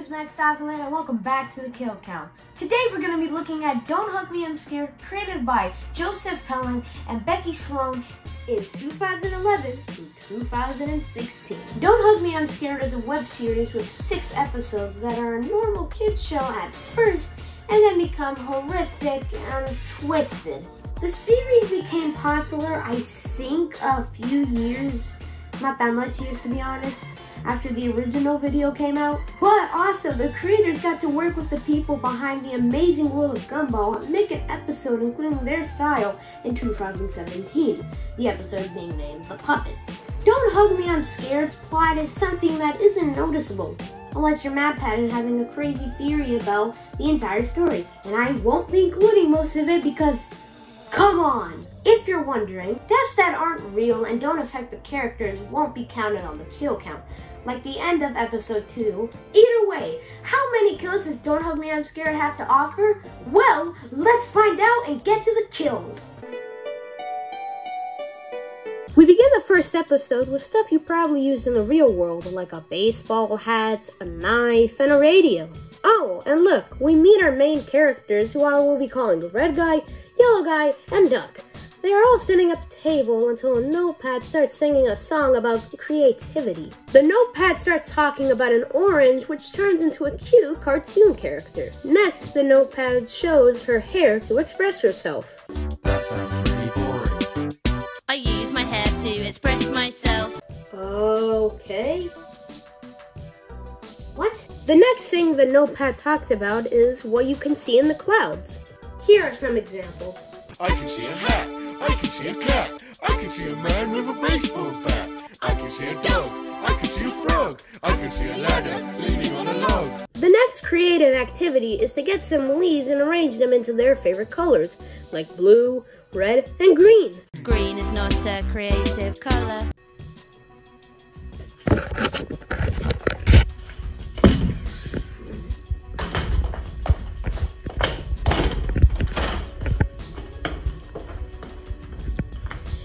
is Max Stockland and welcome back to the Kill Count. Today we're going to be looking at Don't Hug Me, I'm Scared, created by Joseph Pelling and Becky Sloan in 2011 through 2016. Don't Hug Me, I'm Scared is a web series with 6 episodes that are a normal kids show at first and then become horrific and twisted. The series became popular, I think, a few years, not that much years to be honest, after the original video came out. But also, the creators got to work with the people behind the amazing world of Gumball and make an episode including their style in 2017, the episode being named The Puppets. Don't Hug Me, I'm Scared's plot is something that isn't noticeable, unless your MatPat is having a crazy theory about the entire story, and I won't be including most of it because, come on! If you're wondering, deaths that aren't real and don't affect the characters won't be counted on the kill count, like the end of episode 2. Either way, how many kills does Don't Hug Me, I'm Scared have to offer? Well, let's find out and get to the kills. We begin the first episode with stuff you probably use in the real world, like a baseball hat, a knife, and a radio. Oh, and look, we meet our main characters, who I will be calling the red guy, yellow guy, and duck. They are all sitting at the table until a notepad starts singing a song about creativity. The notepad starts talking about an orange, which turns into a cute cartoon character. Next, the notepad shows her hair to express herself. That sounds pretty boring. I use my hair to express myself. Okay. What? The next thing the notepad talks about is what you can see in the clouds. Here are some examples. I can see a hat. I can see a cat. I can see a man with a baseball bat. I can see a dog. I can see a frog. I can see a ladder leaning on a log. The next creative activity is to get some leaves and arrange them into their favorite colors, like blue, red, and green. Green is not a creative color.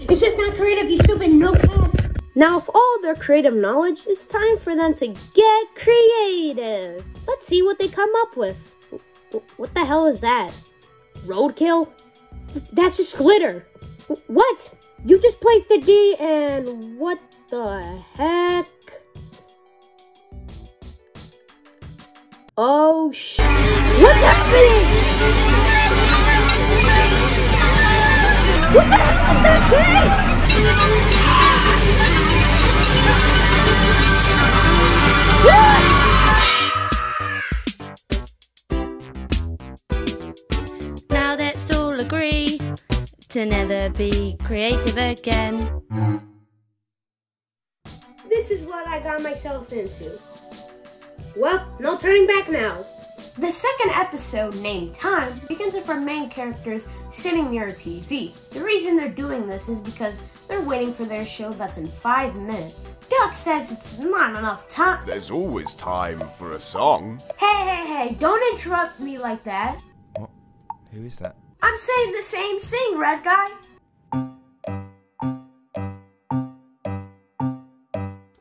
It's just not creative, you stupid notepad. Now, with all their creative knowledge, it's time for them to get creative. Let's see what they come up with. What the hell is that? Roadkill? That's just glitter. What? You just placed a D and what the heck? Oh shit. What's happening? What the hell is that thing? Now let's all agree to never be creative again. This is what I got myself into. Well, no turning back now. The second episode, named Time, begins with our main characters sitting near a TV. The reason they're doing this is because they're waiting for their show that's in 5 minutes. Duck says it's not enough time. There's always time for a song. Hey, don't interrupt me like that. What? Who is that? I'm saying the same thing, red guy.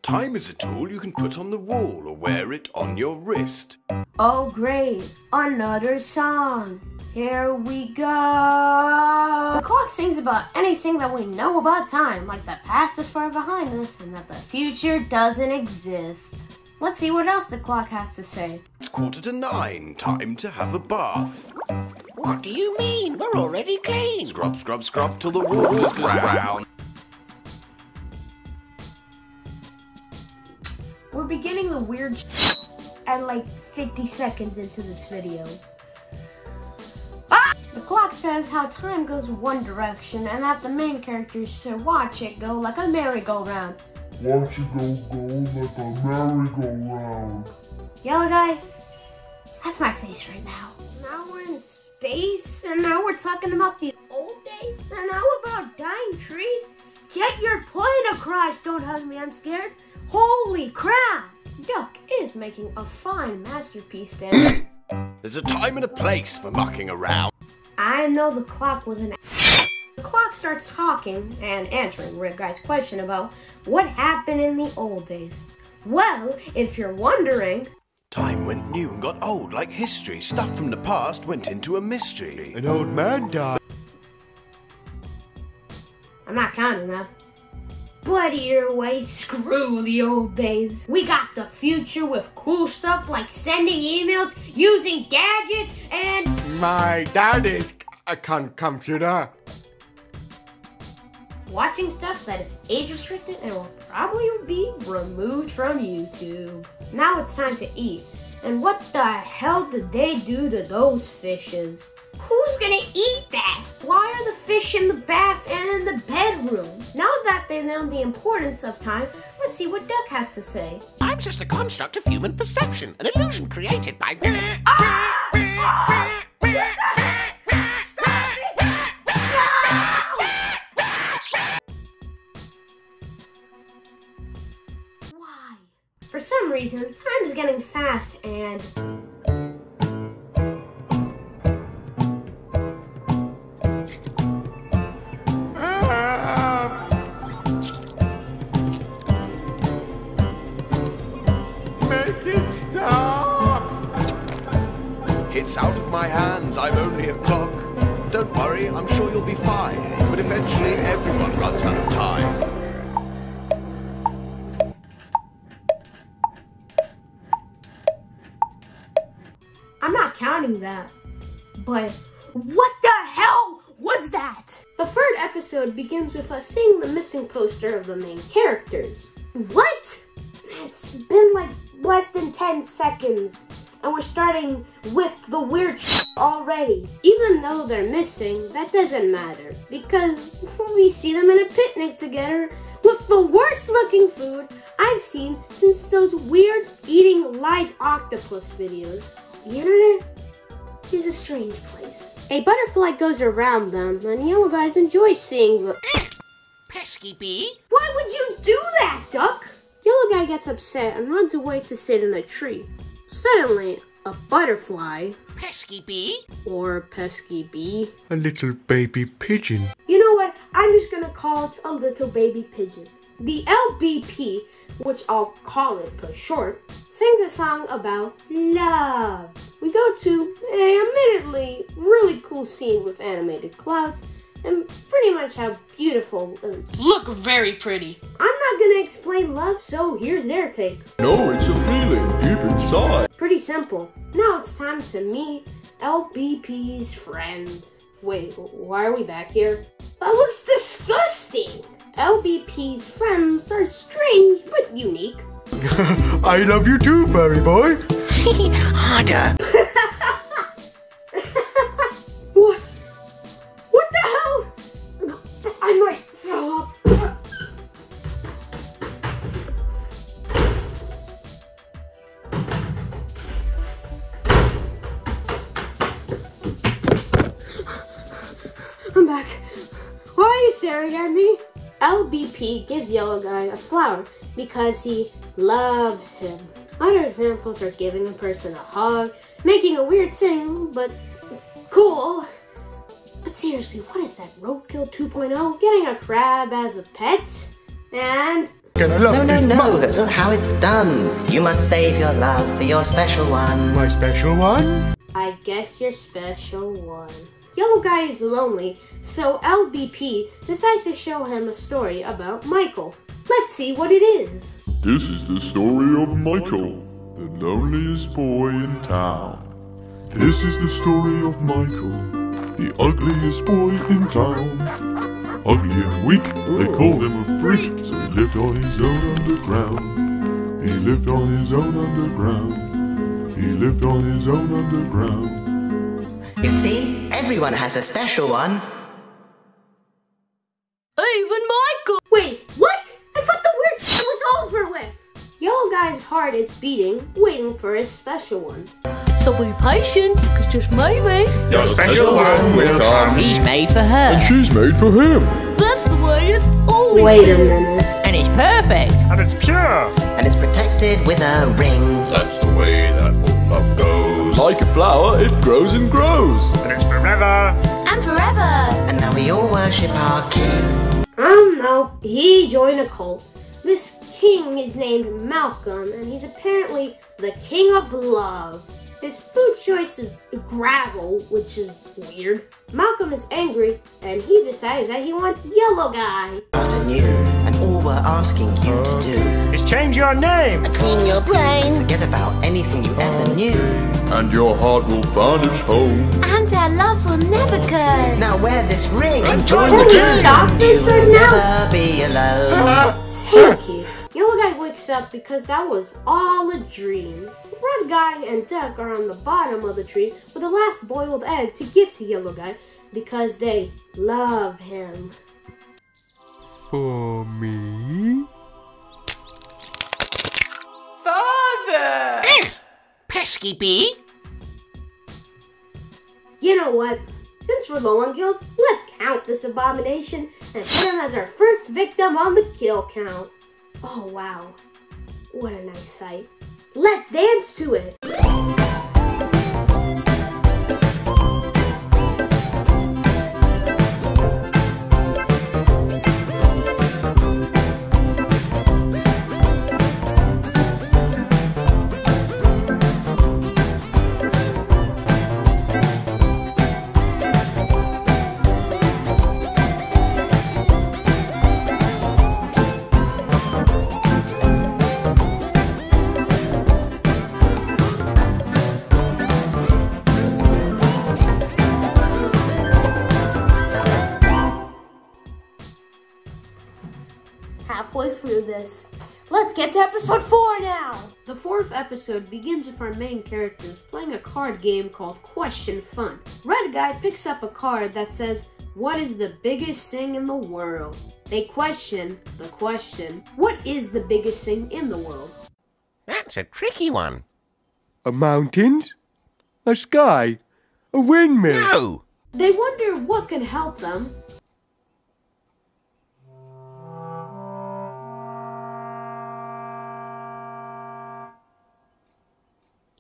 Time is a tool you can put on the wall or wear it on your wrist. Oh great, another song. Here we go. The clock sings about anything that we know about time, like the past is far behind us and that the future doesn't exist. Let's see what else the clock has to say. It's 9:15, time to have a bath. What do you mean? We're already clean. Scrub, scrub, scrub till the water's brown. We're beginning the weird at like 50 seconds into this video. The clock says how time goes one direction and that the main characters should watch it go like a merry-go-round. Watch it go like a merry-go-round. Yellow guy, that's my face right now. Now we're in space and now we're talking about the old days and now about dying trees. Get your point across, Don't Hug Me, I'm Scared. Holy crap! Duck is making a fine masterpiece there. There's a time and a place for mucking around. I know the clock was an... The clock starts talking and answering Red Guy's question about what happened in the old days. Well, if you're wondering... Time went new and got old like history. Stuff from the past went into a mystery. An old man died. I'm not counting that. But either way, screw the old days. We got the future with cool stuff like sending emails, using gadgets, and... My dad is a computer. watching stuff that is age restricted and will probably be removed from YouTube. Now it's time to eat. And what the hell did they do to those fishes? Who's gonna eat that? Why are the fish in the bath and in the bedroom? Now that they know the importance of time, let's see what Duck has to say. I'm just a construct of human perception, an illusion created by... Why? For some reason, time is getting fast and... Make it stop! It's out of my hands, I'm only a clock. Don't worry, I'm sure you'll be fine. But eventually everyone runs out of time. I'm not counting that. But what the hell was that? The third episode begins with us seeing the missing poster of the main characters. What? It's been like less than 10 seconds. And we're starting with the weird shit already. Even though they're missing, that doesn't matter. Because we see them in a picnic together with the worst looking food I've seen since those weird eating live octopus videos. The internet is a strange place. A butterfly goes around them, and yellow guys enjoy seeing the... Pesky bee? Why would you do that, Duck? Yellow guy gets upset and runs away to sit in a tree. Suddenly, a butterfly... Pesky bee? Or pesky bee. A little baby pigeon. You know what? I'm just gonna call it a little baby pigeon. The LBP, which I'll call it for short, sings a song about love. We go to a admittedly really cool scene with animated clouds and pretty much how beautiful Look very pretty. I'm not gonna explain love, so here's their take. No, it's a feeling deep inside. Pretty simple. Now it's time to meet LBP's friends. Wait, why are we back here? That looks disgusting! LBP's friends are strange but unique. I love you too, furry boy. Harder. What the hell? I might throw up. I'm back. Why are you staring at me? LBP gives Yellow Guy a flower because he loves him. Other examples are giving a person a hug, making a weird thing, but cool. But seriously, what is that, Roadkill 2.0? Getting a crab as a pet? And... No, that's not how it's done. You must save your love for your special one. My special one? I guess your special one. Yellow Guy is lonely, so LBP decides to show him a story about Michael. Let's see what it is. This is the story of Michael, the loneliest boy in town. This is the story of Michael, the ugliest boy in town. Ugly and weak, they called him a freak, so he lived on his own underground. He lived on his own underground. He lived on his own underground. You see, everyone has a special one. Even Michael! Wait, what? I thought the weird shit was over with. Yellow Guy's heart is beating, waiting for his special one. So be patient, because just maybe Your special one will come. he's made for her. And she's made for him. That's the way it's always Wait a been. minute. And it's perfect. And it's pure. And it's protected with a ring. That's the way that all love goes. Like a flower, it grows and grows. And it's forever. And forever. And now we all worship our king. No, he joined a cult. This king is named Malcolm, and he's apparently the king of love. His food choice is gravel, which is weird. Malcolm is angry, and he decides that he wants yellow guy. Started new, and all we're asking you to do is change your name. Clean your brain. Forget about anything you ever knew. And your heart will vanish home. And our love will never go. Now wear this ring And join can the we gang. stop this right You'll now? never be alone. Thank you. Yellow guy wakes up because that was all a dream. Red guy and Duck are on the bottom of the tree with the last boiled egg to give to Yellow guy because they love him. For me? Father! Pesky bee! You know what? Since we're low on kills, let's count this abomination and put him as our first victim on the kill count. Oh wow, what a nice sight. Let's dance to it. Halfway through this. Let's get to episode 4 now! The 4th episode begins with our main characters playing a card game called Question Fun. Red guy picks up a card that says, what is the biggest thing in the world? They question the question, what is the biggest thing in the world? That's a tricky one. A mountains? A sky? A windmill? No! They wonder what can help them.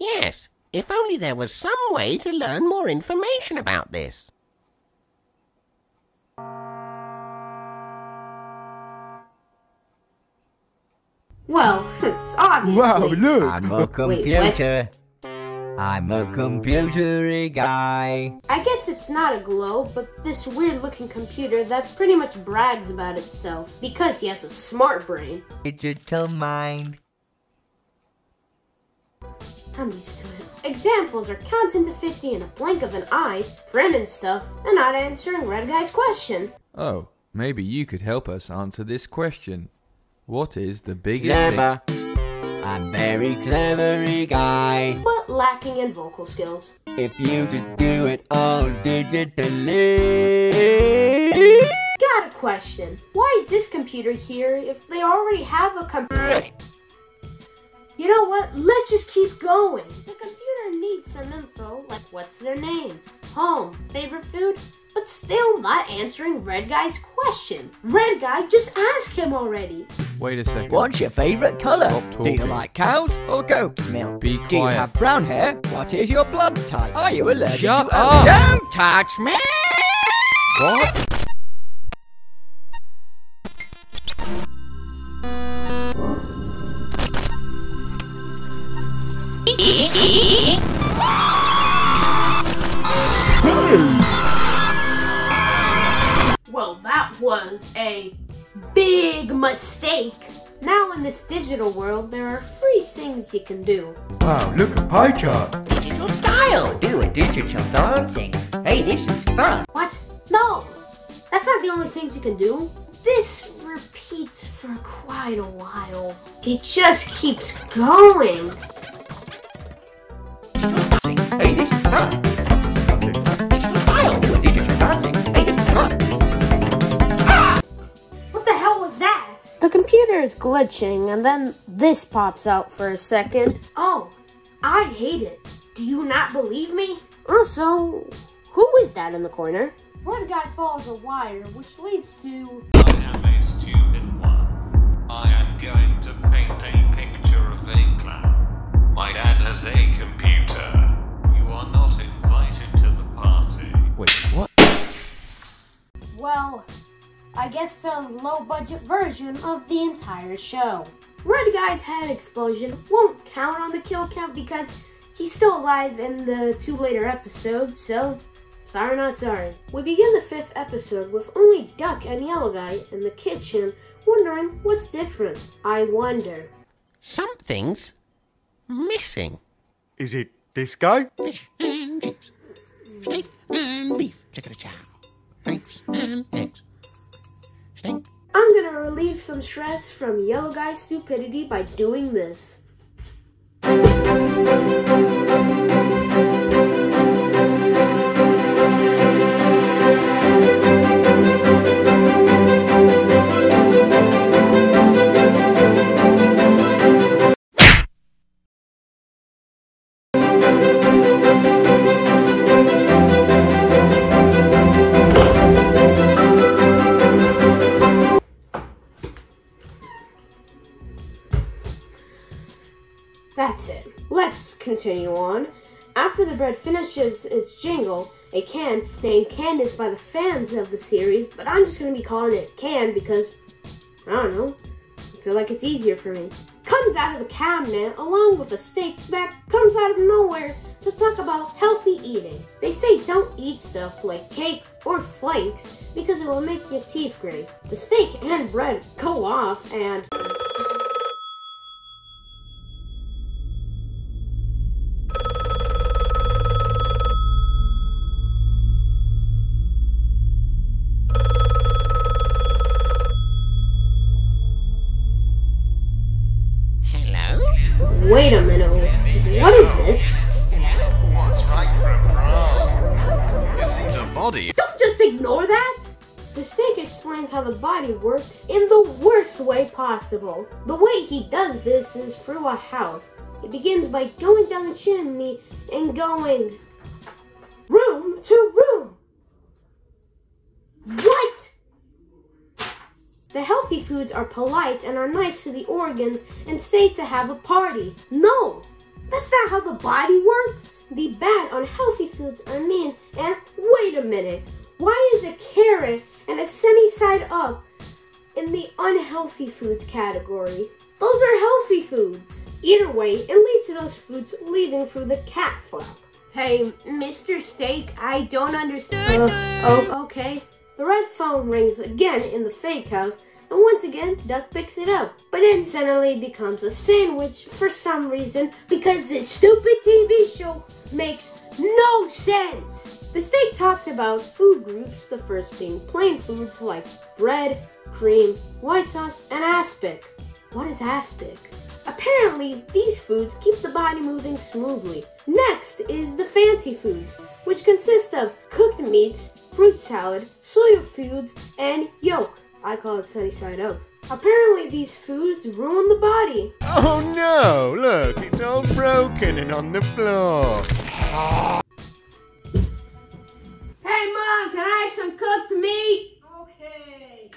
Yes, if only there was some way to learn more information about this. Well, it's obviously... Wow, look! I'm a computer. I'm a computery guy. I guess it's not a globe, but this weird-looking computer that pretty much brags about itself because he has a smart brain. Digital mind. I'm used to it. Examples are counting to 50 in a blink of an eye, printing stuff, and not answering Red Guy's question. Oh, maybe you could help us answer this question. What is the biggest Clever. thing? I'm very clevery guy. But lacking in vocal skills. If you could do it all digitally. Got a question. Why is this computer here if they already have a computer? You know what? Let's just keep going. The computer needs some info, like what's their name, home, favorite food, but still not answering Red Guy's question. Red Guy just asked him already. Wait a second. What's your favourite colour? Stop Do you talking. like cows or goat's milk? Be Do you quiet. have brown hair? What is your blood type? Are you allergic Shut to up! Don't touch me! What? Well, that was a big mistake. Now in this digital world, there are 3 things you can do. Wow, look, a pie chart. Digital style! Do a digital dancing. Hey, this is fun. What? No! That's not the only things you can do. This repeats for quite a while. It just keeps going. Hey, this is fun. Digital style. Do a digital dancing. Hey, this is fun. What the hell was that? The computer is glitching and then this pops out for a second. Oh, I hate it. Do you not believe me? Also, who is that in the corner? One guy follows a wire which leads to... I am a stupid one. I am going to paint a picture of a clown. My dad has a computer. You are not invited to the party. Wait, what? Well, I guess a low-budget version of the entire show. Red Guy's head explosion won't count on the kill count because he's still alive in the 2 later episodes, so sorry not sorry. We begin the 5th episode with only Duck and Yellow Guy in the kitchen wondering what's different. I wonder. Something's missing. Is it this guy? Fish and chips, steak and beef, chicken and chow, grapes and eggs, steak. I'm gonna relieve some stress from Yellow Guy's stupidity by doing this. That's it. Let's continue on. After the bread finishes its jingle, a can named Candace by the fans of the series, but I'm just going to be calling it Can because, I don't know, I feel like it's easier for me, comes out of the cabinet along with a steak that comes out of nowhere to talk about healthy eating. They say don't eat stuff like cake or flakes because it will make your teeth gray. The steak and bread go off and... Wait a minute, what is this? What's right from wrong? You see the body? Don't just ignore that! The steak explains how the body works in the worst way possible. The way he does this is through a house. It begins by going down the chimney and going room to room. What? The healthy foods are polite and are nice to the organs and stay to have a party. No, that's not how the body works. The bad, unhealthy foods are mean and wait a minute. Why is a carrot and a sunny side up in the unhealthy foods category? Those are healthy foods. Either way, it leads to those foods leaving through the cat flap. Hey, Mr. Steak, I don't understand. Oh, okay. The red phone rings again in the fake house, and once again, Duck picks it up. But it suddenly becomes a sandwich for some reason because this stupid TV show makes no sense. The steak talks about food groups, the first being plain foods like bread, cream, white sauce, and aspic. What is aspic? Apparently, these foods keep the body moving smoothly. Next is the fancy foods, which consist of cooked meats, fruit salad, soya foods, and yolk. I call it sunny side up. Apparently these foods ruin the body. Oh no, look, it's all broken and on the floor. Hey Mom, can I have some cooked meat? Okay.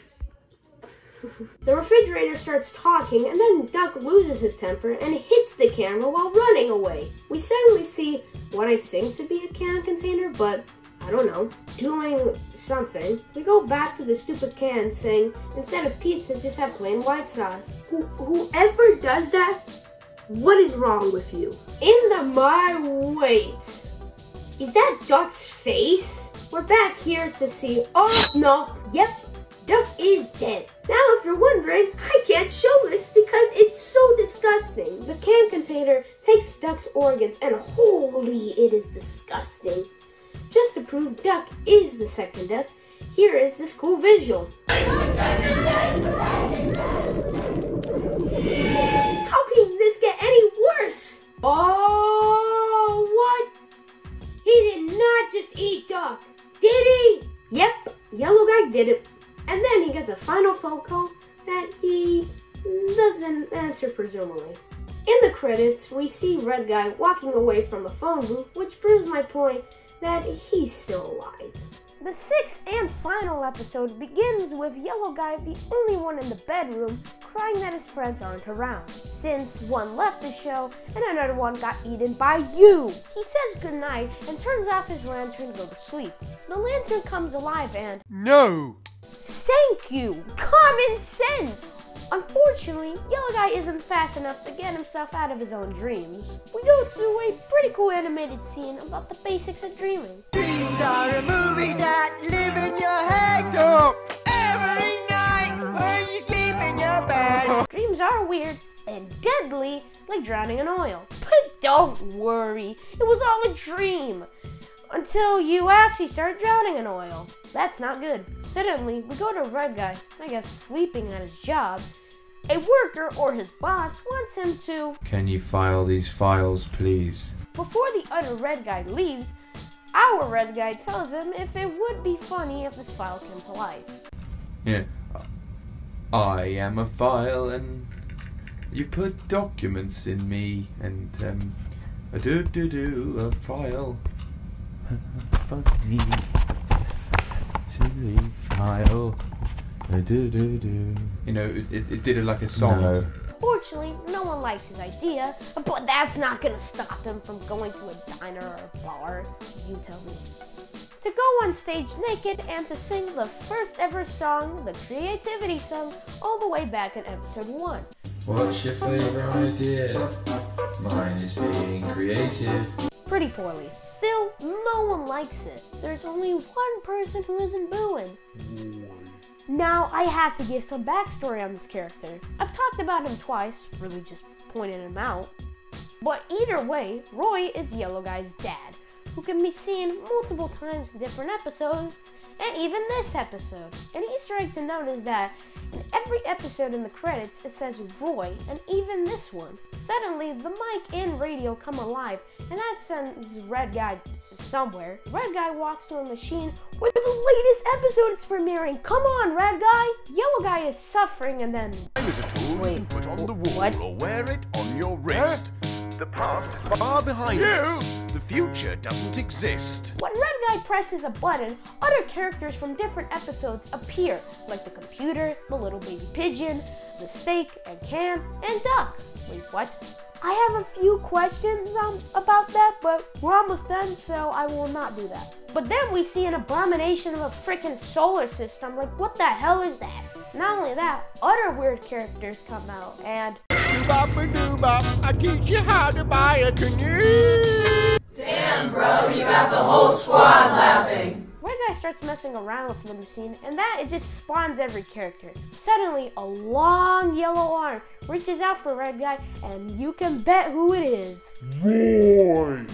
The refrigerator starts talking and then Duck loses his temper and hits the camera while running away. We suddenly see what I think to be a can container, but I don't know, doing something. We go back to the stupid can saying, instead of pizza, just have plain white sauce. Whoever does that, what is wrong with you? In the wait, is that Duck's face? We're back here to see, oh no, yep, Duck is dead. Now if you're wondering, I can't show this because it's so disgusting. The can container takes Duck's organs and holy, it is disgusting. Just to prove Duck is the second Duck, here is this cool visual. How can this get any worse? Oh, what? He did not just eat Duck, did he? Yep, Yellow Guy did it. And then he gets a final phone call that he doesn't answer, presumably. In the credits, we see Red Guy walking away from a phone booth, which proves my point that he's still alive. The 6th and final episode begins with Yellow Guy, the only one in the bedroom, crying that his friends aren't around, since one left the show and another one got eaten by you. He says goodnight and turns off his lantern to go to sleep. The lantern comes alive and... No! Thank you! Common sense! Unfortunately, Yellow Guy isn't fast enough to get himself out of his own dreams. We go to a pretty cool animated scene about the basics of dreaming. Dreams are movies that live in your head every night when you sleep in your bed. Dreams are weird and deadly, like drowning in oil. But don't worry, it was all a dream. Until you actually start drowning in oil. That's not good. Suddenly, we go to a red guy, I guess sleeping at his job. A worker or his boss wants him to... Can you file these files, please? Before the other red guy leaves, our red guy tells him if it would be funny if this file came to life. Yeah, I am a file and you put documents in me and a file. Funny, silly file. You know, it did it like a song. No. Fortunately, no one likes his idea, but that's not gonna stop him from going to a diner or a bar. You tell me. To go on stage naked and to sing the first ever song, the Creativity song, all the way back in episode 1. What's your favorite idea? Mine is being creative. Pretty poorly. Still, no one likes it. There's only one person who isn't booing. Now, I have to give some backstory on this character. I've talked about him twice, really just pointed him out. But either way, Roy is Yellow Guy's dad, who can be seen multiple times in different episodes, and even this episode. An Easter egg to note is that in every episode in the credits, it says Roy, and even this one. Suddenly, the mic and radio come alive, and that sends Red Guy somewhere. Red Guy walks to a machine where the latest episode is premiering. Come on, Red Guy! Yellow Guy is suffering, and then... Time is a tool you can put on the wall what? or wear it on your wrist. The past is far behind us. The future doesn't exist. When Red Guy presses a button, other characters from different episodes appear, like the computer, the little baby pigeon, the steak and can, and duck. Wait, what? I have a few questions about that, but we're almost done, so I will not do that. But then we see an abomination of a freaking solar system. Like, what the hell is that? Not only that, other weird characters come out, and... Doo-bop-a-doo-bop, I teach you how to buy a canoe. Damn, bro, you got the whole squad laughing. Red Guy starts messing around with the machine, and that it just spawns every character. Suddenly, a long yellow arm reaches out for Red Guy, and you can bet who it is. Boy!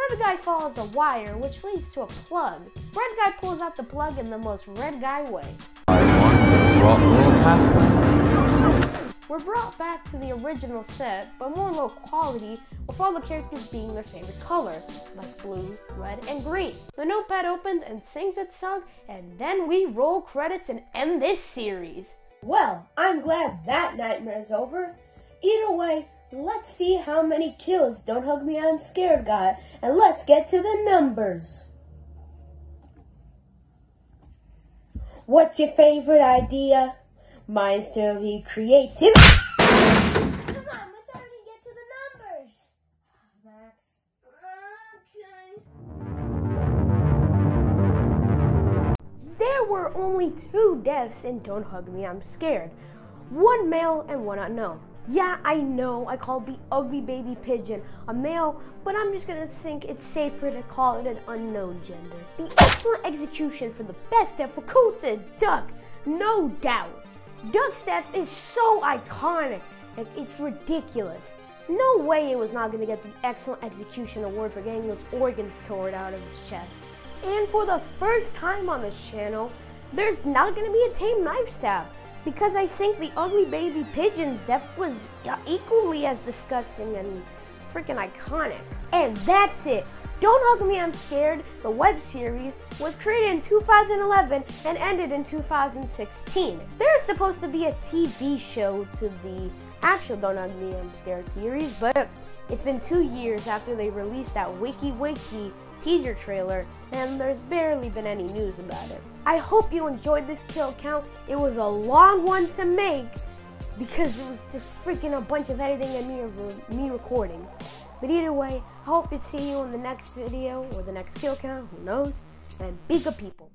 Red Guy follows a wire, which leads to a plug. Red Guy pulls out the plug in the most Red Guy way. I wonder what will happen. We're brought back to the original set, but more low quality, with all the characters being their favorite color, like blue, red, and green. The notepad opens and sings its song, and then we roll credits and end this series. Well, I'm glad that nightmare is over. Either way, let's see how many kills Don't Hug Me, I'm Scared got, and let's get to the numbers. What's your favorite idea? Mine's to be creative. Come on, let's already get to the numbers. Max. Okay. There were only 2 deaths in Don't Hug Me, I'm Scared. One male and one unknown. Yeah, I know I called the ugly baby pigeon a male, but I'm just gonna think it's safer to call it an unknown gender. The excellent execution for the best death will go to Duck, no doubt. Duck's death is so iconic, like it's ridiculous. No way it was not gonna get the excellent execution award for getting those organs torn out of his chest. And for the first time on this channel, there's not gonna be a tame knife stab, because I think the ugly baby pigeon's death was equally as disgusting and freaking iconic. And that's it. Don't Hug Me, I'm Scared, the web series, was created in 2011 and ended in 2016. There's supposed to be a TV show to the actual Don't Hug Me, I'm Scared series, but it's been 2 years after they released that Wakey Wakey teaser trailer, and there's barely been any news about it. I hope you enjoyed this kill count. It was a long one to make because it was just freaking a bunch of editing and me recording. But either way, I hope to see you in the next video or the next kill count, who knows, and be good people.